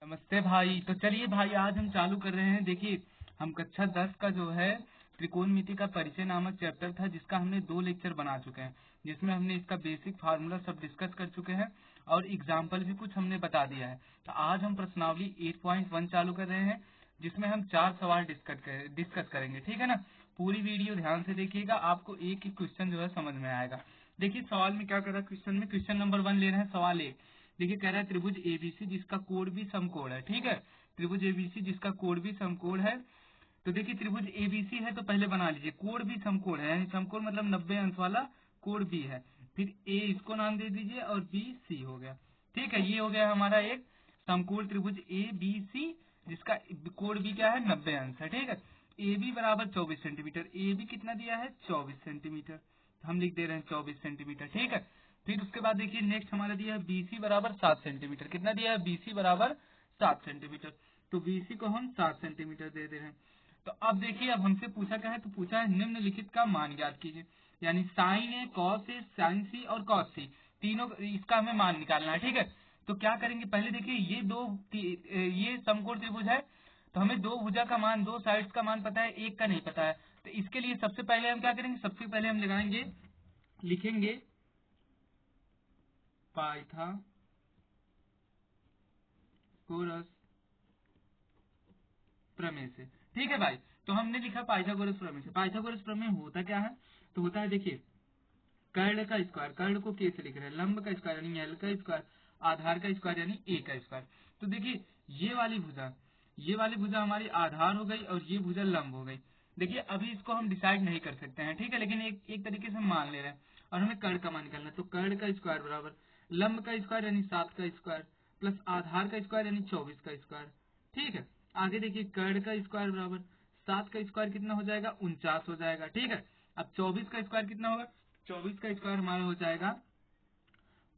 नमस्ते भाई। तो चलिए भाई, आज हम चालू कर रहे हैं। देखिए, हम कक्षा 10 का जो है त्रिकोणमिति का परिचय नामक चैप्टर था, जिसका हमने 2 लेक्चर बना चुके हैं, जिसमें हमने इसका बेसिक फार्मूला सब डिस्कस कर चुके हैं और एग्जाम्पल भी कुछ हमने बता दिया है। तो आज हम प्रश्नावली 8.1 चालू कर रहे हैं, जिसमें हम 4 सवाल डिस्कस करेंगे। ठीक है ना? पूरी वीडियो ध्यान से देखिएगा, आपको एक ही क्वेश्चन जो है समझ में आएगा। देखिए सवाल में क्या कर रहा है, क्वेश्चन नंबर 1 ले रहे हैं। सवाल 1 देखिए, कह रहा है त्रिभुज एबीसी जिसका कोण भी समकोण है। ठीक है, त्रिभुज एबीसी जिसका कोण भी समकोण है। तो देखिए, त्रिभुज एबीसी है तो पहले बना लीजिए, कोण भी समकोण है, यानी समकोण मतलब 90 अंश वाला कोण भी है। फिर ए इसको नाम दे दीजिए और बी सी हो गया। ठीक है, ये हो गया हमारा एक समकोण त्रिभुज ए बी सी, जिसका कोण भी क्या है, 90 अंश है। ठीक है, ए बी बराबर 24 सेंटीमीटर। ए बी कितना दिया है, 24 सेंटीमीटर। हम लिख दे रहे हैं 24 सेंटीमीटर। ठीक है, फिर उसके बाद देखिए नेक्स्ट हमारा दिया है बीसी बराबर 7 सेंटीमीटर। कितना दिया है, बीसी बराबर 7 सेंटीमीटर। तो बीसी को हम 7 सेंटीमीटर दे दे रहे हैं। तो अब देखिए, अब हमसे पूछा क्या है, तो पूछा है निम्नलिखित का मान ज्ञात कीजिए। यानी sign A, cos A, sign सी और कॉस सी, तीनों इसका हमें मान निकालना है। ठीक है, तो क्या करेंगे, पहले देखिए ये समकोण त्रिभुज है, तो हमें दो भुजा का मान, दो साइड्स का मान पता है, एक का नहीं पता है। तो इसके लिए सबसे पहले हम क्या करेंगे, सबसे पहले हम लगाएंगे, लिखेंगे पाइथागोरस प्रमेय से। ठीक है भाई, तो हमने लिखा पाइथागोरस प्रमेय से। पाइथागोरस प्रमेय होता क्या है, तो होता है देखिए, कर्ण का स्क्वायर, कर्ण को के से लिख रहे हैं, लंब का स्क्वायर यानी एल का स्क्वायर, आधार का स्क्वायर यानी ए का स्क्वायर। तो देखिए, ये वाली भुजा हमारी आधार हो गई और ये भुजा लंब हो गई। देखिए, अभी इसको हम डिसाइड नहीं कर सकते हैं, ठीक है, लेकिन एक तरीके से हम मान ले रहे हैं और हमें कर्ण का मान निकालना है। तो कर्ण का स्क्वायर बराबर लंब का स्क्वायर यानी 7 का स्क्वायर प्लस आधार का स्क्वायर यानी 24 का स्क्वायर। ठीक है, आगे देखिए, कर्ण का स्क्वायर बराबर 7 का स्क्वायर कितना हो जाएगा, 49 हो जाएगा। ठीक है, अब 24 का स्क्वायर कितना होगा, 24 का स्क्वायर हमारा हो जाएगा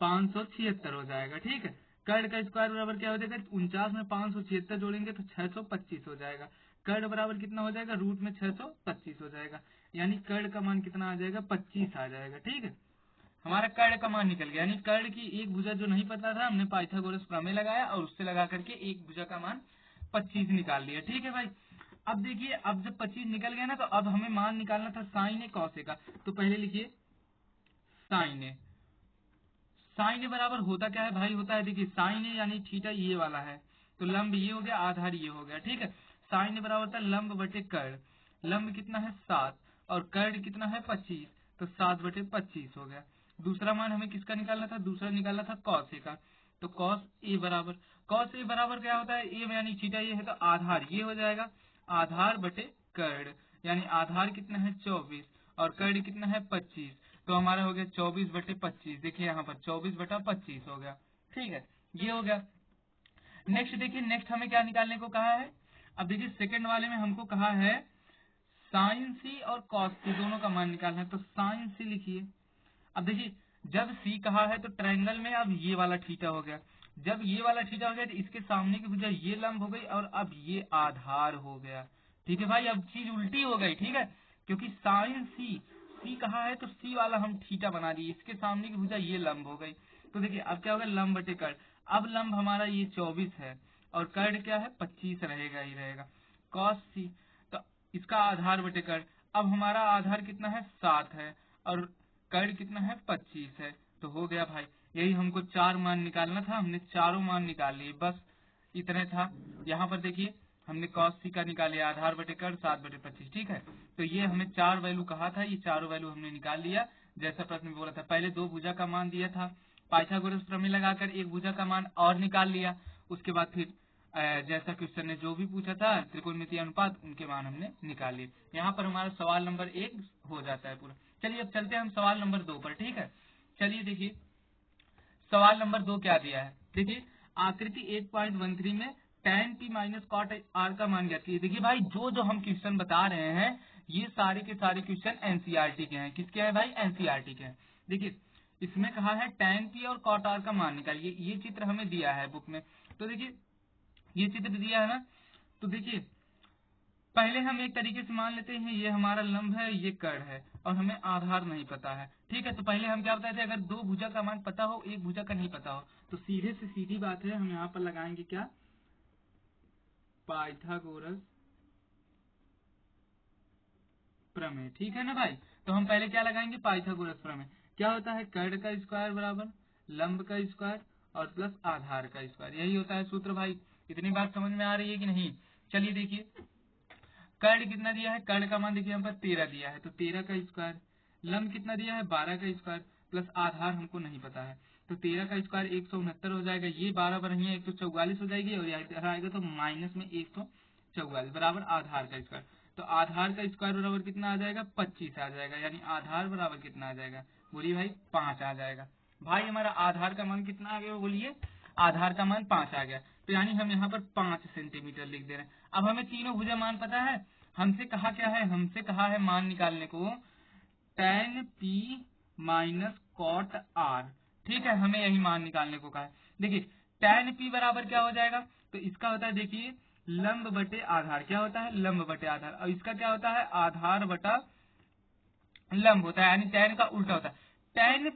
576 हो जाएगा। ठीक है, कर्ण का स्क्वायर बराबर क्या हो जाएगा, 49 में 576 जोड़ेंगे तो 625 हो जाएगा। कर्ण बराबर कितना हो जाएगा, रूट में 625 हो जाएगा, यानी कर्ण का मान कितना आ जाएगा, 25 आ जाएगा। ठीक है, हमारा कर्ण का मान निकल गया, यानी कर्ण की एक भुजा जो नहीं पता था, हमने पाइथागोरस प्रमेय लगाया और उससे लगा करके एक भुजा का मान 25 निकाल लिया। ठीक है भाई, अब देखिए, अब जब 25 निकल गया ना, तो अब हमें मान निकालना था साइन ए कॉस ए का। तो पहले लिखिए साइन ए। साइन ए बराबर होता क्या है भाई, होता है देखिए, साइन ए यानी थीटा ये वाला है, तो लंब ये हो गया, आधार ये हो गया। ठीक है, साइन ए बराबर होता है लंब बटे कर्ण। लंब कितना है 7 और कर्ण कितना है 25, तो 7 बटे 25 हो गया। दूसरा मान हमें किसका निकालना था, दूसरा निकालना था कॉस ए का। तो कॉस ए बराबर क्या होता है, ए यानी थीटा ये है, तो आधार ये हो जाएगा, आधार बटे कर्ण, यानी आधार कितना है 24 और कर्ण कितना है 25। तो हमारा हो गया 24/25। देखिए यहाँ पर 24/25 हो गया। ठीक है, ये हो गया। नेक्स्ट देखिए, नेक्स्ट हमें क्या निकालने को कहा है। अब देखिए, सेकंड वाले में हमको कहा है साइन सी और कॉस सी दोनों का मान निकालना है। तो साइन सी लिखिए। अब देखिए, जब सी कहा है तो ट्रायंगल में अब ये वाला थीटा हो गया। जब ये वाला थीटा हो गया तो इसके सामने की भुजा ये लंब हो गई और अब ये आधार हो गया। ठीक है भाई, अब चीज उल्टी हो गई। ठीक है, क्योंकि साइन सी कहा है तो सी वाला हम थीटा बना दिए, इसके सामने की भुजा ये लंब हो गई। तो देखिए, अब क्या होगा, लंब बटे कर्ण। अब लंब हमारा ये 24 है और कर्ण क्या है, 25 रहेगा ही रहेगा। कॉस सी, तो इसका आधार बटे कर्ण। अब हमारा आधार कितना है, 7 है और कर्ण कितना है, 25 है। तो हो गया भाई, यही हमको 4 मान निकालना था, हमने चारों मान निकाल लिए, बस इतने था। यहाँ पर देखिए, हमने cos सी का निकाले, आधार बटे कर्ण 7/25। ठीक है, तो ये हमें 4 वैल्यू कहा था, ये चारों वैल्यू हमने निकाल लिया। जैसा प्रश्न में बोला था, पहले दो भुजा का मान दिया था, पाइथागोरस प्रमेय लगाकर एक भुजा का मान और निकाल लिया। उसके बाद फिर जैसा क्वेश्चन ने जो भी पूछा था त्रिकोणमितीय अनुपात, उनके मान हमने निकाल लिए। यहाँ पर हमारा सवाल नंबर 1 हो जाता है पूरा। चलिए अब चलते हैं हम सवाल नंबर 2 पर। ठीक है, चलिए देखिए, सवाल नंबर 2 क्या दिया है। देखिए, आकृति 8.13 में tan p minus cot r का मान ज्ञात कीजिए। देखिए भाई, जो जो हम क्वेश्चन बता रहे हैं, ये सारे के सारे क्वेश्चन एनसीईआरटी के हैं। किसके हैं भाई, एनसीईआरटी के हैं। देखिए, इसमें कहा है tan p और कॉट r का मान निकालिए। ये चित्र हमें दिया है बुक में। तो देखिए, ये चित्र दिया है ना, तो देखिए, पहले हम एक तरीके से मान लेते हैं, ये हमारा लंब है, ये कर्ण है और हमें आधार नहीं पता है। ठीक है, तो पहले हम क्या बताए थे, अगर दो भुजा का मान पता हो, एक भुजा का नहीं पता हो, तो सीधे से सीधी बात है, हम यहाँ पर लगाएंगे क्या, पाइथागोरस प्रमेय। ठीक है ना भाई। तो हम पहले क्या लगाएंगे, पाइथागोरस प्रमेय। क्या होता है, कर्ड का स्क्वायर बराबर लंब का स्क्वायर और प्लस आधार का स्क्वायर, यही होता है सूत्र भाई। इतनी बात समझ में आ रही है कि नहीं। चलिए देखिए कर्ड कितना दिया है, कर्ड का मान देखिए यहाँ पर 13 दिया है, तो 13 का स्क्वायर। लंब कितना दिया है, 12 का स्क्वायर प्लस आधार हमको नहीं पता है, तो 13 का स्क्वायर 169 हो जाएगा, ये 12 बढ़िया 144 हो जाएगी, और इधर आएगा तो माइनस में 144 बराबर आधार का स्क्वायर। तो आधार का स्क्वायर बराबर कितना आ जाएगा, 25 आ जाएगा, यानी आधार बराबर कितना आ जाएगा, बोलिए भाई 5 आ जाएगा। भाई हमारा आधार का मान कितना आ गया, बोलिए आधार का मान 5 आ गया, तो यानी हम यहाँ पर 5 सेंटीमीटर लिख दे रहे हैं। अब हमें तीनों भुजा मान पता है, हमसे कहा क्या है, हमसे कहा है मान निकालने को tan p minus cot r। ठीक है, हमें यही मान निकालने को कहा है। देखिए tan p बराबर क्या हो जाएगा, तो इसका होता है देखिए लंब बटे आधार, क्या होता है लंब बटे आधार, और इसका क्या होता है आधार बटा लंब होता है, यानी tan का उल्टा होता है। tan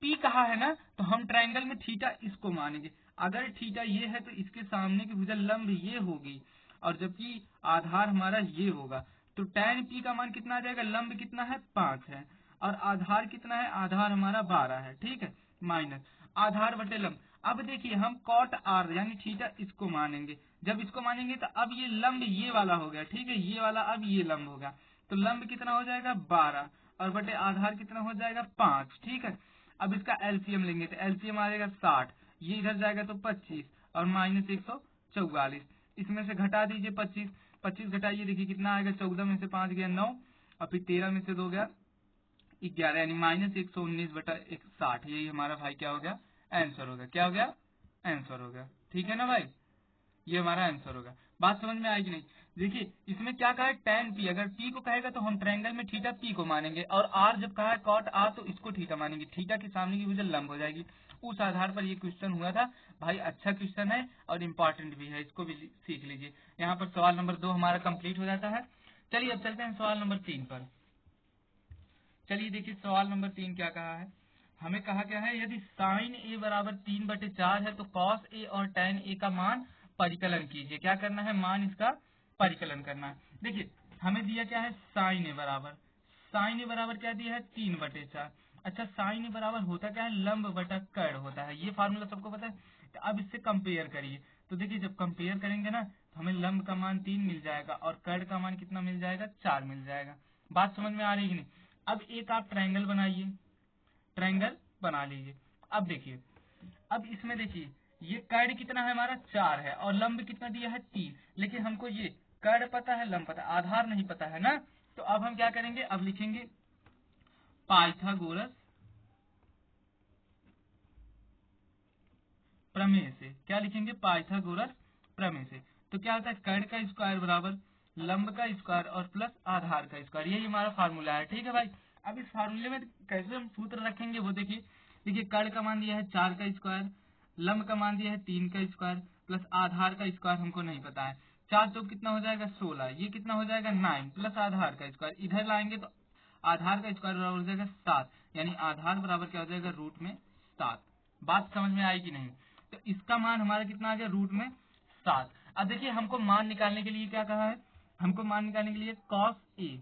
p कहा है ना, तो हम ट्रायंगल में थीटा इसको मानेंगे, अगर थीटा ये है तो इसके सामने की भुजा लंब ये होगी, और जबकि आधार हमारा ये होगा, तो tan p का मान कितना आ जाएगा, लंब कितना है 5 है, और आधार कितना है, आधार हमारा 12 है। ठीक है, माइनस आधार बटे लंब। अब देखिए हम कॉट r यानी थीटा इसको मानेंगे, जब इसको मानेंगे तो अब ये लंब ये वाला हो गया, ठीक है, ये वाला अब ये लंब होगा, तो लंब कितना हो जाएगा 12 और बटे आधार कितना हो जाएगा 5। ठीक है, अब इसका एलसीएम लेंगे तो एलसीएम आ जाएगा 60, ये इधर जाएगा तो 25 और माइनस 144, इसमें से घटा दीजिए 25 घटाइए, देखिए कितना आएगा, 14 में से 5 गया 9 और फिर 13 में से 2 गया 11, यानी माइनस 119 बटा 60, यही हमारा भाई क्या हो गया, आंसर हो गया। क्या हो गया, आंसर हो गया। ठीक है ना भाई, ये हमारा आंसर होगा। बात समझ में आएगी नहीं। देखिए इसमें क्या कहा है tan p, अगर p को कहेगा तो हम ट्रायंगल में थीटा p को मानेंगे, और r जब कहा है कॉट r तो इसको थीटा मानेंगे, थीटा के सामने की भुजा लंब हो जाएगी। उस आधार पर ये क्वेश्चन हुआ था भाई, अच्छा क्वेश्चन है और इम्पोर्टेंट भी है, इसको भी सीख लीजिए। यहाँ पर सवाल नंबर 2 हमारा कंप्लीट हो जाता है। चलिए अब चलते हैं सवाल नंबर 3 पर। चलिए देखिए सवाल नंबर 3 क्या कहा है, हमें कहा क्या है, यदि साइन ए बराबर 3/4 है तो कॉस ए और tan ए का मान परिकलन कीजिए। क्या करना है, मान इसका परिकलन करना है। देखिए हमें दिया क्या है, साइन ए बराबर क्या दिया है 3/4। अच्छा साइन ए बराबर होता क्या है, लंब बटा कर्ण होता है, ये फार्मूला सबको पता है। तो अब इससे कंपेयर करिए, तो देखिए जब कंपेयर करेंगे ना तो हमें लंब का मान 3 मिल जाएगा और कर्ण का मान कितना मिल जाएगा, 4 मिल जाएगा। बात समझ में आ रही है कि नहीं। अब एक आप ट्रायंगल बनाइए, ट्रायंगल बना लीजिए। अब देखिए, अब इसमें देखिए ये कर्ण कितना है हमारा 4 है और लंब कितना दिया है 3, लेकिन हमको ये कर्ण पता है लंब पता है, आधार नहीं पता है ना। तो अब हम क्या करेंगे, अब लिखेंगे पाइथागोरस प्रमेय से। क्या लिखेंगे, पाइथागोरस प्रमेय से। तो क्या होता है, कर्ण का स्क्वायर बराबर लंब का स्क्वायर और प्लस आधार का स्क्वायर, यही हमारा फार्मूला है। ठीक है भाई, अब इस फार्मूले में कैसे हम सूत्र रखेंगे वो देखिए। देखिए कर्ण का मान दिया है 4 का स्क्वायर, लंब का मान दिया है 3 का स्क्वायर प्लस आधार का स्क्वायर हमको नहीं पता है। 4 चौक कितना हो जाएगा 16, ये कितना हो जाएगा 9 प्लस आधार का स्क्वायर, इधर लाएंगे तो आधार का स्क्वायर बराबर हो जाएगा 7, यानी आधार बराबर क्या हो जाएगा, रूट में 7। बात समझ में आई कि नहीं। तो इसका मान हमारा कितना आ गया, रूट में 7। अब देखिए हमको मान निकालने के लिए क्या कहा है, हमको मान निकालने के लिए कॉस ए।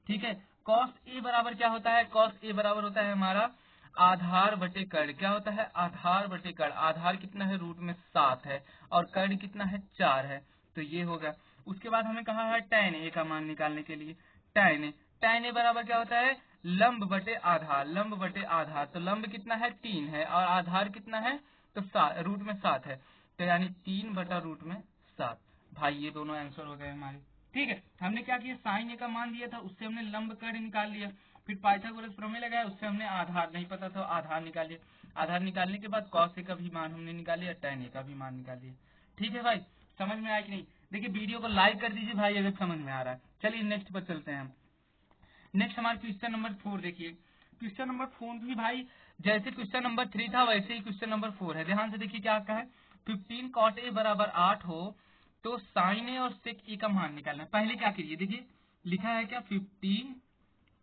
ठीक है, कॉस ए बराबर क्या होता है, कॉस ए बराबर होता है हमारा आधार बटे कर्ण। क्या होता है, आधार बटे कर्ण। आधार कितना है, रूट में 7 है और कर्ण कितना है 4 है, तो ये होगा। उसके बाद हमें कहा है tan ए का मान निकालने के लिए, tan ए बराबर क्या होता है, लंब बटे आधार, लंब बटे आधार। तो लंब कितना है 3 है और आधार कितना है, तो रूट में 7 है, तो यानी 3 बटा रूट में 7। भाई ये दोनों आंसर हो गए हमारे। ठीक है, हमने क्या किया, साइन ए का मान दिया था उससे हमने लंब कर्ण निकाल लिया, फिर पाइथागोरस प्रमेय लगाया उससे हमने आधार नहीं पता था आधार निकाल लिया, आधार निकालने के बाद कॉस ए का भी मान हमने निकाल लिया, tan ए का भी मान निकाल लिया। ठीक है भाई, समझ में आया कि नहीं। देखिए वीडियो को लाइक कर दीजिए भाई अगर समझ में आ रहा है। चलिए नेक्स्ट पर चलते हैं हम। नेक्स्ट हमारा क्वेश्चन नंबर 4 देखिए। क्वेश्चन नंबर 4 भी भाई जैसे क्वेश्चन नंबर 3 था वैसे ही क्वेश्चन नंबर 4 है। ध्यान से देखिए क्या कहा है, 15 cot a बराबर 8 हो तो साइन ए और सेक ए का मान निकालना है। पहले क्या करिए, देखिए लिखा है क्या, 15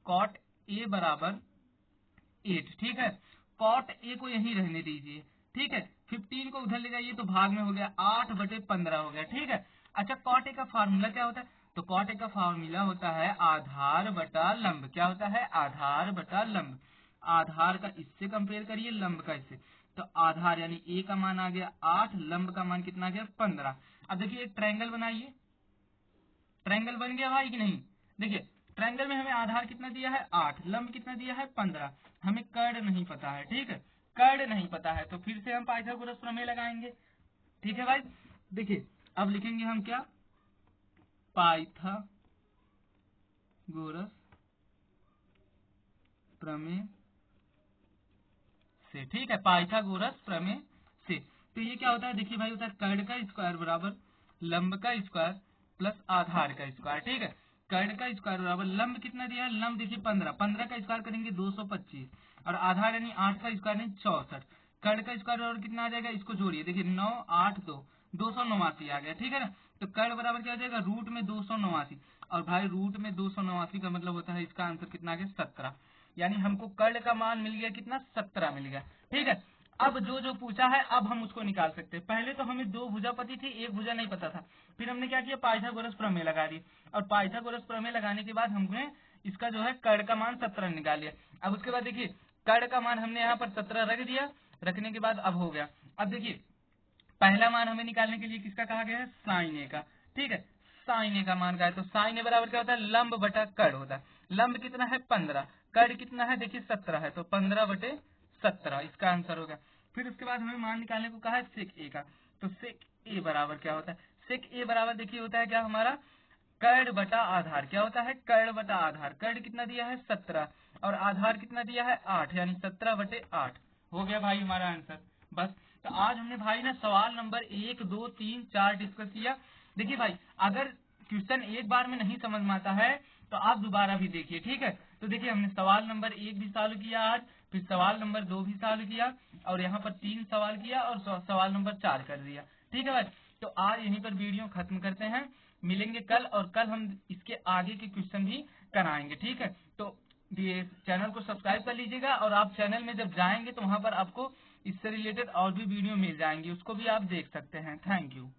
cot a बराबर 8। ठीक है, cot a को यही रहने दीजिए। ठीक है, 15 को उधर ले जाइए तो भाग में हो गया 8/15 हो गया। ठीक है, अच्छा, कॉट ए का फार्मूला क्या होता है? तो कॉट ए का फार्मूला होता है आधार बटा लंब। क्या होता है? आधार बटा लंब। आधार का इससे कंपेयर करिए, लंब का इससे। तो आधार यानी ए का मान आ गया 8, लंब का मान कितना आ गया 15। अब देखिए एक ट्रायंगल बनाइए, ट्रायंगल बन गया भाई कि नहीं? देखिए ट्रायंगल में हमें आधार कितना दिया है 8, लंब कितना दिया है 15। हमें कर्ण नहीं पता है, ठीक है, कर्ण नहीं पता है, तो फिर से हम पाइथागोरस प्रमेय लगाएंगे। ठीक है भाई, देखिए अब लिखेंगे हम क्या, पाइथागोरस प्रमेय से। ठीक है, पाइथागोरस प्रमेय से। तो ये क्या होता है, देखिए भाई होता है कर्ण का स्क्वायर बराबर लंब का स्क्वायर प्लस आधार का स्क्वायर। ठीक है, कर्ण का स्क्वायर बराबर लंब कितना दिया है, लंब देखिए 15, 15 का स्क्वायर करेंगे 225, और आधार यानी 8 का स्क्वायर यानी 64। कर्ण का स्क्वायर बराबर कितना आ जाएगा, इसको जोड़िए, देखिए 9 8 2 289 आ गया। ठीक है ना, तो कर्ण बराबर क्या हो जाएगा, रूट में 289, और भाई रूट में 289 का मतलब होता है इसका आंसर कितना आ गया 17। यानी हमको कर्ण का मान मिल गया कितना, 17 मिल गया। ठीक है, अब जो जो पूछा है अब हम उसको निकाल सकते हैं। पहले तो हमें दो भुजा पती थी, एक भुजा नहीं पता था, फिर हमने क्या किया, पाइथागोरस प्रमेय लगा दी, और पाइथागोरस प्रमेय लगाने के बाद हमने इसका जो है कर्ण का मान 17 निकाल लिया। अब उसके बाद देखिए कर्ण का मान हमने यहाँ पर 17 रख दिया, रखने के बाद अब हो गया। अब देखिए पहला मान हमें निकालने के लिए किसका कहा गया है, साइन ए का। ठीक है, साइन ए का मान का है, तो साइन ए बराबर क्या होता है, लंब बटा कर्ण होता है। लंब कितना है 15, कर्ण कितना है देखिए 17 है, तो 15 बटे 17 इसका आंसर होगा। फिर उसके बाद हमें मान निकालने को कहा है सेक ए का, तो सेक ए बराबर क्या होता है, सेक ए बराबर देखिए होता है क्या हमारा, कर्ण बटा आधार। क्या होता है, कर्ण बटा आधार। कर्ण कितना दिया है 17, और आधार कितना दिया है 8, यानी 17 बटे 8 हो गया भाई हमारा आंसर। बस, तो आज हमने भाई ना सवाल नंबर 1 2 3 4 डिस्कस किया। देखिए भाई अगर क्वेश्चन एक बार में नहीं समझ में आता है तो आप दोबारा भी देखिए। ठीक है, तो देखिए हमने सवाल नंबर 1 भी सॉल्व किया आज, फिर सवाल नंबर 2 भी सॉल्व किया, और यहाँ पर 3 सवाल किया, और सवाल नंबर 4 कर दिया। ठीक है भाई, तो आज यहीं पर वीडियो खत्म करते हैं, मिलेंगे कल, और कल हम इसके आगे के क्वेश्चन भी कराएंगे। ठीक है, तो ये चैनल को सब्सक्राइब कर लीजिएगा, और आप चैनल में जब जाएंगे तो वहां पर आपको इससे रिलेटेड और भी वीडियो मिल जाएंगी, उसको भी आप देख सकते हैं। Thank you.